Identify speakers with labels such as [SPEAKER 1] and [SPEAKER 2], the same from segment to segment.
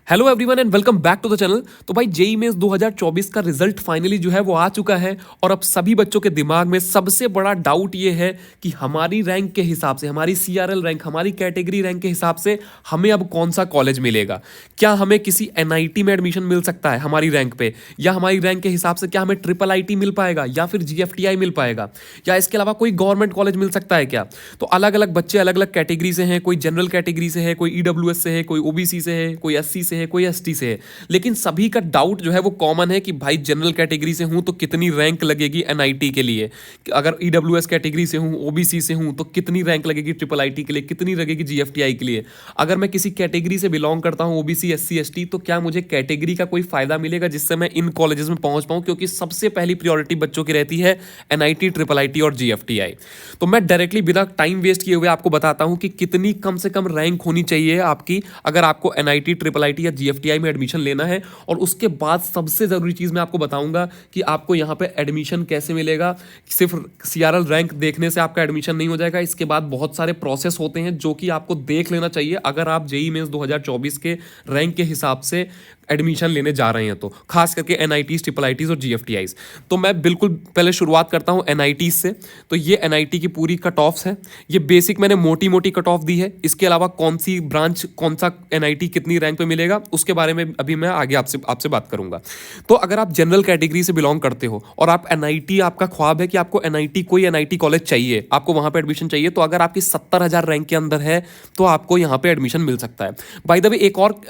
[SPEAKER 1] Hello everyone and welcome back to the channel. तो भाई JEE mains 2024 का result finally जो है वो आ चुका है और अब सभी बच्चों के दिमाग में सबसे बड़ा डाउट ये है कि हमारी रैंक के हिसाब से, हमारी सीआरएल रैंक, हमारी कैटेगरी रैंक के हिसाब से हमें अब कौन सा कॉलेज मिलेगा। क्या हमें किसी एनआईटी में एडमिशन मिल सकता है हमारी रैंक पे, या हमारी रैंक के हिसाब से क्या हमें ट्रिपल आईटी मिल पाएगा, या फिर जीएफटीआई मिल पाएगा, या इसके अलावा कोई गवर्नमेंट कॉलेज मिल सकता है क्या। तो अलग अलग बच्चे अलग अलग कैटेगरी से हैं, कोई जनरल कैटेगरी से है, कोई ईडब्ल्यूएस से है, कोई ओबीसी से है, कोई एससी से है, कोई एसटी से है। लेकिन सभी का डाउट जो है वो कॉमन है कि भाई जनरल कैटेगरी से हूं तो कितनी रैंक लगेगी एनआईटी के लिए, अगर ईडब्ल्यूएस कैटेगरी से हूं, ओबीसी से हूं तो कितनी रैंक लगेगी ट्रिपल आईटी के लिए, कितनी लगेगी जीएफटीआई के लिए। अगर मैं किसी कैटेगरी से बिलोंग करता हूं, ओबीसी एससी एसटी, तो क्या मुझे कैटेगरी का कोई फायदा मिलेगा जिससे मैं इन कॉलेजेस में पहुंच पाऊं, क्योंकि सबसे पहली प्रायोरिटी बच्चों की रहती है एनआईटी, ट्रिपल आईटी और जीएफटीआई। तो मैं डायरेक्टली बिना टाइम वेस्ट किए हुए आपको बताता हूं कि कितनी कम से कम रैंक होनी चाहिए आपकी अगर आपको एनआईटी, ट्रिपल आईटी या जीएफटीआई में एडमिशन लेना है। और उसके बाद सबसे जरूरी चीज मैं आपको बताऊंगा कि आपको यहां पे एडमिशन कैसे मिलेगा। सिर्फ सीआरएल रैंक देखने से आपका एडमिशन नहीं हो जाएगा, इसके बाद बहुत सारे प्रोसेस होते हैं जो कि आपको देख लेना चाहिए अगर आप जेईई मेंस 2024 के रैंक के हिसाब से एडमिशन लेने जा रहे हैं, तो खास करके एनआईटीज, ट्रिपल आईटीज और जीएफटीआईज। तो मैं बिल्कुल पहले शुरुआत करता हूं एनआईटीज से। तो ये एनआईटी की पूरी कट ऑफ्स है, ये बेसिक मैंने मोटी मोटी कट ऑफ दी है। इसके अलावा कौन सी ब्रांच, कौन सा एनआईटी कितनी रैंक पे मिलेगा उसके बारे में अभी मैं आगे आपसे बात करूंगा। तो अगर आप जनरल कैटेगरी से बिलोंग करते हो और आप एनआईटी, आपका ख्वाब है कि आपको एनआईटी, कोई एनआईटी कॉलेज चाहिए, आपको वहां पे एडमिशन चाहिए, तो अगर आपकी 70,000 रैंक के अंदर है तो आपको यहां पे एडमिशन मिल सकता है। बाय द वे एक और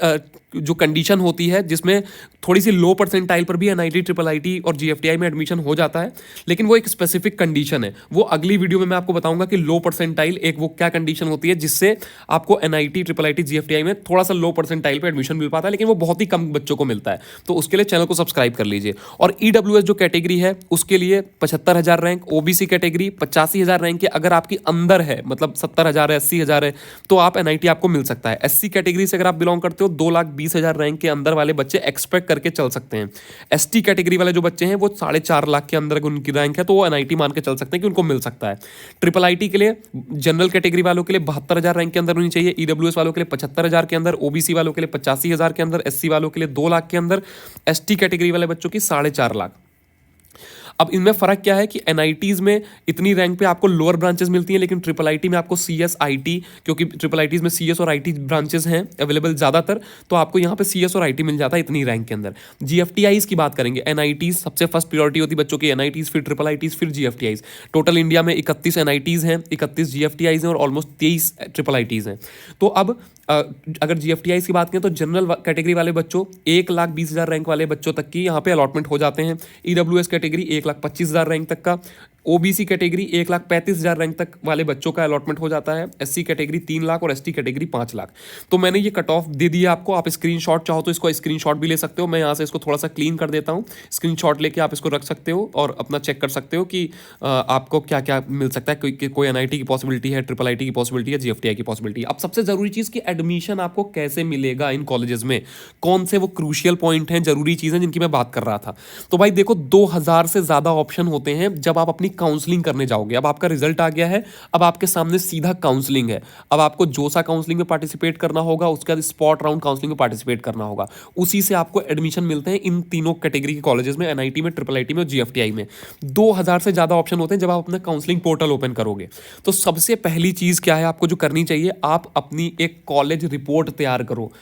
[SPEAKER 1] जो कंडीशन होती है जिसमें थोड़ी सी लो परसेंटाइल पर भी एनआईटी, ट्रिपल आईटी और जीएफटीआई में एडमिशन हो जाता है, लेकिन वो एक स्पेसिफिक कंडीशन है। वो अगली वीडियो में मैं आपको बताऊंगा कि लो परसेंटाइल एक वो क्या कंडीशन होती है जिससे आपको एनआईटी, ट्रिपल आईटी, जीएफटीआई में थोड़ा सा लो परसेंटाइल पे एडमिशन मिल पाता है, लेकिन वो बहुत ही कम बच्चों को मिलता है। तो उसके लिए चैनल को सब्सक्राइब कर लीजिए। और ईडब्ल्यूएस जो कैटेगरी है उसके लिए 75,000 रैंक, ओबीसी कैटेगरी 85,000 रैंक के अगर आपकी अंदर है, मतलब 70,000 है, 80,000 है, तो आप एनआईटी आपको मिल सकता है। एससी कैटेगरी से अगर आप बिलोंग करते हो 2,20,000 रैंक के अंदर वाले बच्चे एक्सपेक्ट करके चल सकते हैं। एसटी कैटेगरी वाले जो बच्चे हैं वो 4.5 लाख के अंदर उनकी रैंक है, तो वो एनआईटी मान के चल सकते हैं कि उनको मिल सकता है। ट्रिपल आईटी के लिए, जनरल कैटेगरी वालों के लिए 72,000 रैंक के अंदर होनी चाहिए, ईडब्ल्यूएस वालों के लिए 75,000 के अंदर, ओबीसी वालों के लिए 85,000 के अंदर, एससी वालों के लिए 2 लाख के अंदर, एसटी कैटेगरी वाले बच्चों की 4.5 लाख। अब इनमें फर्क क्या है कि एनआईटीज में इतनी रैंक पे आपको लोअर ब्रांचेस मिलती हैं, लेकिन ट्रिपल आईटी में आपको सीएस आईटी, क्योंकि ट्रिपल आईटीज में सीएस और आईटी ब्रांचेस हैं अवेलेबल ज़्यादातर, तो आपको यहाँ पे सीएस और आईटी मिल जाता है इतनी रैंक के अंदर। जीएफटीआईज की बात करेंगे, एनआईटीज सबसे फर्स्ट प्रायोरिटी होती है बच्चों की, एनआईटीज, फिर ट्रिपल आईटीज, फिर जीएफटीआईज। टोटल इंडिया में 31 एनआईटीज हैं, 31 जीएफटीआईज हैं और ऑलमोस्ट 23 ट्रिपल आईटीज हैं। तो अब अगर जीएफटीआई की बात करें तो जनरल कैटेगरी वाले बच्चों 1,20,000 रैंक वाले बच्चों तक की यहाँ पे अलॉटमेंट हो जाते हैं। ईडब्ल्यूएस कैटेगरी 1,25,000 रैंक तक का, ओबीसी कैटेगरी 1,35,000 रैंक तक वाले बच्चों का अलॉटमेंट हो जाता है, एससी कैटेगरी 3 लाख और एसटी कैटेगरी 5 लाख। तो मैंने ये कट ऑफ दे दिया आपको। आप स्क्रीनशॉट चाहो तो इसको स्क्रीनशॉट भी ले सकते हो, मैं यहाँ से इसको थोड़ा सा क्लीन कर देता हूँ। स्क्रीनशॉट लेके आप इसको रख सकते हो और अपना चेक कर सकते हो कि आपको क्या क्या मिल सकता है। कोई एनआईटी की पॉसिबिलिटी है, ट्रिपल आईटी की पॉसिबिलिटी है, जीएफटीआई की पॉसिबिलिटी है। अब सबसे जरूरी चीज़ कि एडमिशन आपको कैसे मिलेगा इन कॉलेजेस में, कौन से वो क्रूशियल पॉइंट हैं, जरूरी चीज़ें जिनकी मैं बात कर रहा था। तो भाई देखो, 2,000 से ज़्यादा ऑप्शन होते हैं जब आप अपनी काउंसलिंग करने जाओगे। अब आपका रिजल्ट आ गया है, अब आपके सामने सीधा काउंसलिंग है। अब आपको जोसा काउंसलिंग में पार्टिसिपेट करना होगा, उसके बाद स्पॉट राउंड काउंसलिंग में पार्टिसिपेट करना होगा। उसी से आपको एडमिशन मिलते हैं इन तीनों कैटेगरी के कॉलेजेस में, एनआईटी में, ट्रिपल आईटी में और जीएफटीआई में। 2,000 से ज़्यादा ऑप्शन होते हैं जब आप अपना काउंसलिंग पोर्टल ओपन करोगे। तो सबसे पहली चीज़ क्या है आपको जो करनी चाहिए, आप अपनी एक कॉलेज रिपोर्ट तैयार करो।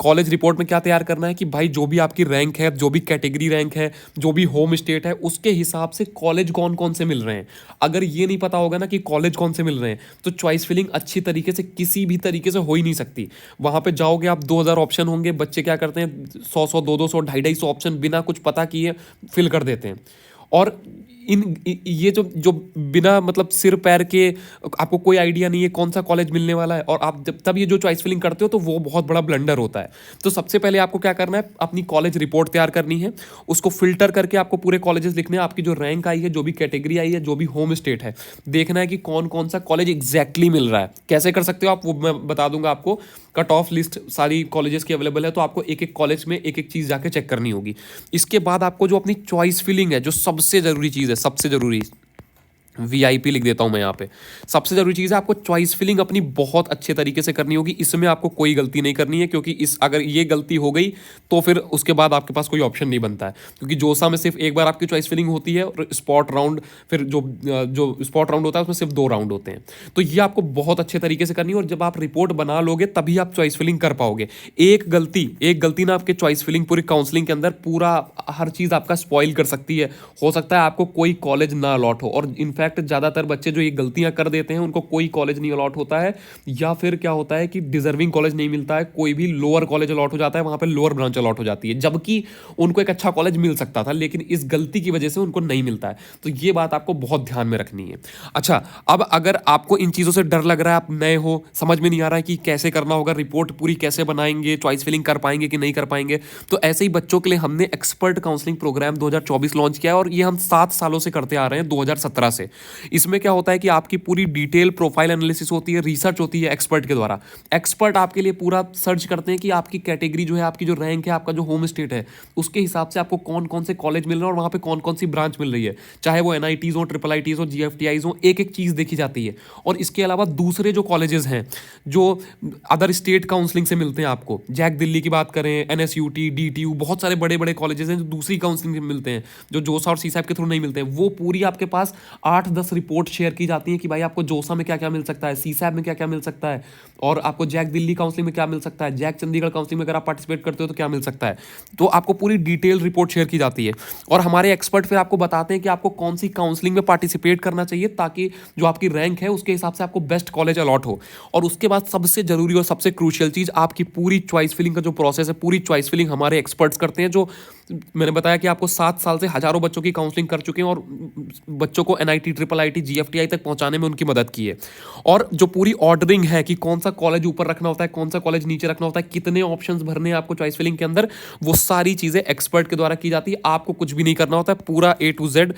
[SPEAKER 1] कॉलेज रिपोर्ट में क्या तैयार करना है कि भाई जो भी आपकी रैंक है, जो भी कैटेगरी रैंक है, जो भी होम स्टेट है, उसके हिसाब से कॉलेज कौन कौन से मिल रहे हैं। अगर ये नहीं पता होगा ना कि कॉलेज कौन से मिल रहे हैं, तो चॉइस फिलिंग अच्छी तरीके से किसी भी तरीके से हो ही नहीं सकती। वहाँ पे जाओगे आप, 2,000 ऑप्शन होंगे, बच्चे क्या करते हैं 100-100, 200-200, 250-250 ऑप्शन बिना कुछ पता किए फिल कर देते हैं। और ये जो बिना मतलब सिर पैर के, आपको कोई आइडिया नहीं है कौन सा कॉलेज मिलने वाला है, और आप जब तब ये जो चॉइस फिलिंग करते हो तो वो बहुत बड़ा ब्लंडर होता है। तो सबसे पहले आपको क्या करना है, अपनी कॉलेज रिपोर्ट तैयार करनी है, उसको फिल्टर करके आपको पूरे कॉलेजेस लिखने हैं। आपकी जो रैंक आई है, जो भी कैटेगरी आई है, जो भी होम स्टेट है, देखना है कि कौन कौन सा कॉलेज एग्जैक्टली मिल रहा है। कैसे कर सकते हो आप, वो मैं बता दूंगा आपको। कट ऑफ लिस्ट सारी कॉलेजेस की अवेलेबल है, तो आपको एक एक कॉलेज में एक एक चीज़ जाके चेक करनी होगी। इसके बाद आपको जो अपनी चॉइस फिलिंग है, जो सबसे ज़रूरी चीज़ है, सबसे ज़रूरी वीआईपी लिख देता हूं मैं यहाँ पे। सबसे जरूरी चीज़ है आपको चॉइस फिलिंग अपनी बहुत अच्छे तरीके से करनी होगी। इसमें आपको कोई गलती नहीं करनी है, क्योंकि इस अगर ये गलती हो गई तो फिर उसके बाद आपके पास कोई ऑप्शन नहीं बनता है। क्योंकि जोसा में सिर्फ एक बार आपकी चॉइस फिलिंग होती है और स्पॉट राउंड, फिर जो स्पॉट राउंड होता है उसमें सिर्फ 2 राउंड होते हैं। तो ये आपको बहुत अच्छे तरीके से करनी है, और जब आप रिपोर्ट बना लोगे तभी आप चॉइस फिलिंग कर पाओगे। एक गलती ना आपके चॉइस फिलिंग पूरी काउंसलिंग के अंदर पूरा हर चीज़ आपका स्पॉइल कर सकती है। हो सकता है आपको कोई कॉलेज ना अलॉट हो, और इनफैक्ट ज़्यादातर बच्चे जो ये गलतियां कर देते हैं उनको कोई कॉलेज नहीं अलॉट होता है, या फिर क्या होता है कि डिजर्विंग कॉलेज नहीं मिलता है, कोई भी लोअर कॉलेज अलॉट हो जाता है, वहां पे लोअर ब्रांच अलॉट हो जाती है, जबकि उनको एक अच्छा कॉलेज मिल सकता था, लेकिन इस गलती की वजह से उनको नहीं मिलता है। तो ये बात आपको बहुत ध्यान में रखनी है। अच्छा, अब अगर आपको इन चीज़ों से डर लग रहा है, आप नए हो, समझ में नहीं आ रहा है कि कैसे करना होगा, रिपोर्ट पूरी कैसे बनाएंगे, चॉइस फिलिंग कर पाएंगे कि नहीं कर पाएंगे, तो ऐसे ही बच्चों के लिए हमने एक्सपर्ट काउंसलिंग प्रोग्राम 2024 लॉन्च किया है, और ये हम 7 सालों से करते आ रहे हैं, 2017 से। इसमें क्या होता है कि आपकी पूरी डिटेल प्रोफाइल एनालिसिस होती है, रिसर्च होती है एक्सपर्ट के द्वारा। एक्सपर्ट आपके लिए पूरा सर्च करते हैं कि आपकी कैटेगरी जो है, आपकी जो रैंक है, आपका जो होम स्टेट है, उसके हिसाब से आपको कौन कौन से कॉलेज मिल रहे हैं और वहाँ पे कौन कौन सी ब्रांच मिल रही है, चाहे वो एनआईटीज़ हो, ट्रिपल आईटीज़ हो, जीएफटीआईज हो, एक एक चीज़ देखी जाती है। और इसके अलावा दूसरे जो कॉलेजेस हैं जो अदर स्टेट काउंसलिंग से मिलते हैं आपको, जैक दिल्ली की बात करें, एनएसयूटी, डीटीयू, बहुत सारे बड़े बड़े कॉलेजेस हैं जो दूसरी काउंसलिंग से मिलते हैं, जो जोसा और सीसैप के थ्रू नहीं मिलते हैं, वो पूरी आपके पास 8-10 रिपोर्ट शेयर की जाती है कि भाई आपको जोसा में क्या क्या मिल सकता है, सीसैप में क्या क्या मिल सकता है, और आपको जैक दिल्ली काउंसलिंग में क्या मिल सकता है, जैक चंडीगढ़ काउंसलिंग में अगर आप पार्टिसिपेट करते हो तो क्या मिल सकता है। तो आपको पूरी डिटेल रिपोर्ट शेयर की जाती है, और हमारे एक्सपर्ट फिर आपको बताते हैं कि आपको कौन सी काउंसलिंग में पार्टिसिपेट करना चाहिए, ताकि जो आपकी रैंक है उसके हिसाब से आपको बेस्ट कॉलेज अलॉट हो। और उसके बाद सबसे जरूरी और सबसे क्रूशियल चीज, आपकी पूरी चॉइस फिलिंग का जो प्रोसेस है, पूरी चॉइस फिलिंग हमारे एक्सपर्ट्स करते हैं, जो मैंने बताया कि आपको 7 साल से हजारों बच्चों की काउंसलिंग कर चुके हैं, और बच्चों को एनआईटी, ट्रिपल आईटी, जीएफटीआई तक पहुंचाने में उनकी मदद की है। और जो पूरी ऑर्डरिंग है कि कौन सा कॉलेज ऊपर रखना होता है, कौन सा कॉलेज नीचे रखना होता है, कितने ऑप्शंस भरने हैं आपको चॉइस फिलिंग के अंदर, वो सारी चीजें एक्सपर्ट के द्वारा की जाती है। आपको कुछ भी नहीं करना होता है, पूरा A to Z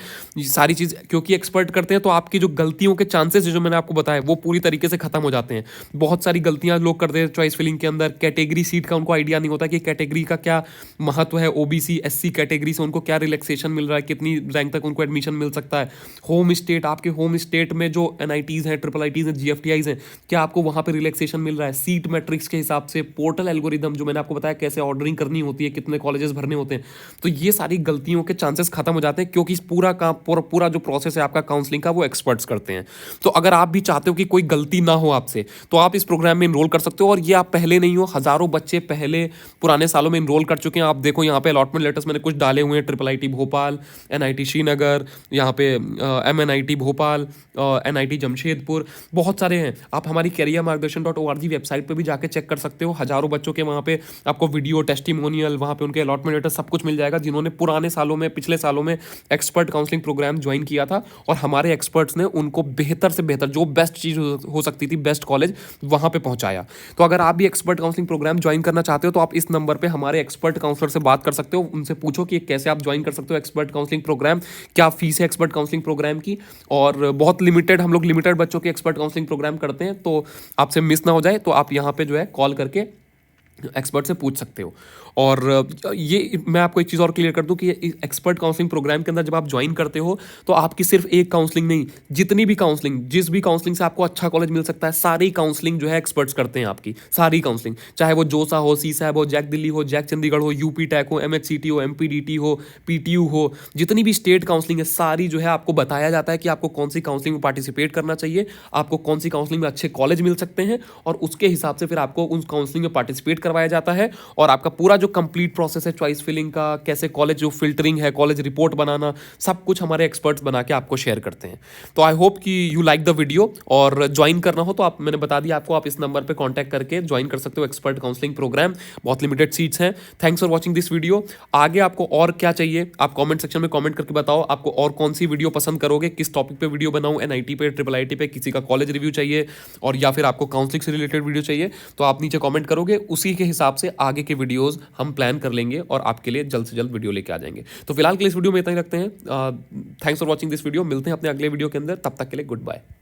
[SPEAKER 1] सारी चीज क्योंकि एक्सपर्ट करते हैं, तो आपकी जो गलतियों के चांसेस जो मैंने आपको बताया वो पूरी तरीके से खत्म हो जाते हैं। बहुत सारी गलतियां लोग करते हैं चॉइस फिलिंग के अंदर, कैटेगरी सीट का उनको आइडिया नहीं होता कि कैटेगरी का क्या महत्व है, ओबीसी एससी कैटेगरी से उनको क्या रिलैक्सेशन मिल रहा है, कितनी रैंक तक उनको एडमिशन मिल सकता है। होम स्टेट, आपके होम स्टेट में जो एनआईटीज़ हैं, ट्रिपल आईटीज़ हैं, जीएफटीआईज़ हैं, क्या आपको वहाँ पे रिलैक्सेशन मिल रहा है। सीट मैट्रिक्स के हिसाब से, पोर्टल एल्गोरिदम जो मैंने आपको बताया कैसे ऑर्डरिंग करनी होती है, कितने कॉलेजेस भरने होते हैं, तो ये सारी गलतियों के चांसेस खत्म हो जाते हैं, क्योंकि पूरा काम पूरा जो प्रोसेस है आपका काउंसलिंग का वो एक्सपर्ट्स करते हैं। तो अगर आप भी चाहते हो कि कोई गलती ना हो आपसे, तो आप इस प्रोग्राम में इनरोल कर सकते हो। और ये आप पहले नहीं हो, हजारों बच्चे पहले पुराने सालों में इनरोल कर चुके हैं। आप देखो यहाँ पे अलॉटमेंट लेटर्स मैंने कुछ डाले हुए हैं, triple IT Bhopal, NIT Srinagar, यहाँ पे एमएनआईटी भोपाल, एनआईटी जमशेदपुर, बहुत सारे हैं। आप हमारी कैरियर मार्गदर्शन .org वेबसाइट पे भी जाके चेक कर सकते हो। हजारों बच्चों के वहाँ पे आपको वीडियो, टेस्टिमोनियल, वहाँ पे उनके अलॉटमेंट लेटर सब कुछ मिल जाएगा, जिन्होंने पुराने सालों में, पिछले सालों में एक्सपर्ट काउंसलिंग प्रोग्राम ज्वाइन किया था, और हमारे एक्सपर्ट्स ने उनको बेहतर से बेहतर जो बेस्ट चीज़ हो सकती थी, बेस्ट कॉलेज, वहाँ पे पहुँचाया। तो अगर आप भी एक्सपर्ट काउंसलिंग प्रोग्राम ज्वाइन करना चाहते हो तो आप इस नंबर पे हमारे एक्सपर्ट काउंसलर से बात कर सकते हो। उनसे पूछो कि कैसे आप ज्वाइन कर सकते हो एक्सपर्ट काउंसलिंग प्रोग्राम, क्या फीस है एक्सपर्ट काउंसलिंग प्रोग्राम की, और बहुत लिमिटेड, हम लोग लिमिटेड बच्चों के एक्सपर्ट काउंसलिंग प्रोग्राम करते हैं। तो आपसे मिस ना हो जाए, तो आप यहाँ पे जो है कॉल करके एक्सपर्ट से पूछ सकते हो। और ये मैं आपको एक चीज़ और क्लियर कर दूं कि एक्सपर्ट काउंसलिंग प्रोग्राम के अंदर जब आप ज्वाइन करते हो तो आपकी सिर्फ एक काउंसलिंग नहीं, जितनी भी काउंसलिंग, जिस भी काउंसलिंग से आपको अच्छा कॉलेज मिल सकता है, सारी काउंसलिंग जो है एक्सपर्ट्स करते हैं आपकी, सारी काउंसलिंग, चाहे वो जोसा हो, सीसैप हो, जैक दिल्ली हो, जैक चंडीगढ़ हो, यूपी टैक हो, एमएचसीटी हो, एमपीडीटी हो, पीटीयू हो, जितनी भी स्टेट काउंसलिंग है सारी जो है आपको बताया जाता है कि आपको कौन सी काउंसलिंग में पार्टिसिपेट करना चाहिए, आपको कौन सी काउंसलिंग में अच्छे कॉलेज मिल सकते हैं, और उसके हिसाब से फिर आपको उस काउंसलिंग में पार्टिसिपेट करवाया जाता है। और आपका पूरा जो कंप्लीट प्रोसेस है चॉइस फिलिंग का, कैसे कॉलेज जो फिल्टरिंग है, कॉलेज रिपोर्ट बनाना, सब कुछ हमारे एक्सपर्ट्स बना के आपको शेयर करते हैं। तो आई होप कि यू लाइक द वीडियो, और ज्वाइन करना हो तो आप, मैंने बता दिया आपको, आप इस नंबर पे कांटेक्ट करके ज्वाइन कर सकते हो एक्सपर्ट काउंसलिंग प्रोग्राम। बहुत लिमिटेड सीट्स हैं। Thanks for watching this video. आगे आपको और क्या चाहिए आप कॉमेंट सेक्शन में कॉमेंट करके बताओ, आपको और कौन सी वीडियो पसंद करोगे, किस टॉपिक पे वीडियो बनाऊं, एनआईटी पे, ट्रिपल आईटी पे, किसी का कॉलेज रिव्यू चाहिए, और या फिर आपको काउंसलिंग से रिलेटेड वीडियो चाहिए, तो आप नीचे कॉमेंट करोगे, उसी के हिसाब से आगे के वीडियोज हम प्लान कर लेंगे और आपके लिए जल्द से जल्द वीडियो लेके आ जाएंगे। तो फिलहाल के लिए इस वीडियो में इतना ही रखते हैं। Thanks for watching this video. मिलते हैं अपने अगले वीडियो के अंदर, तब तक के लिए गुड बाय।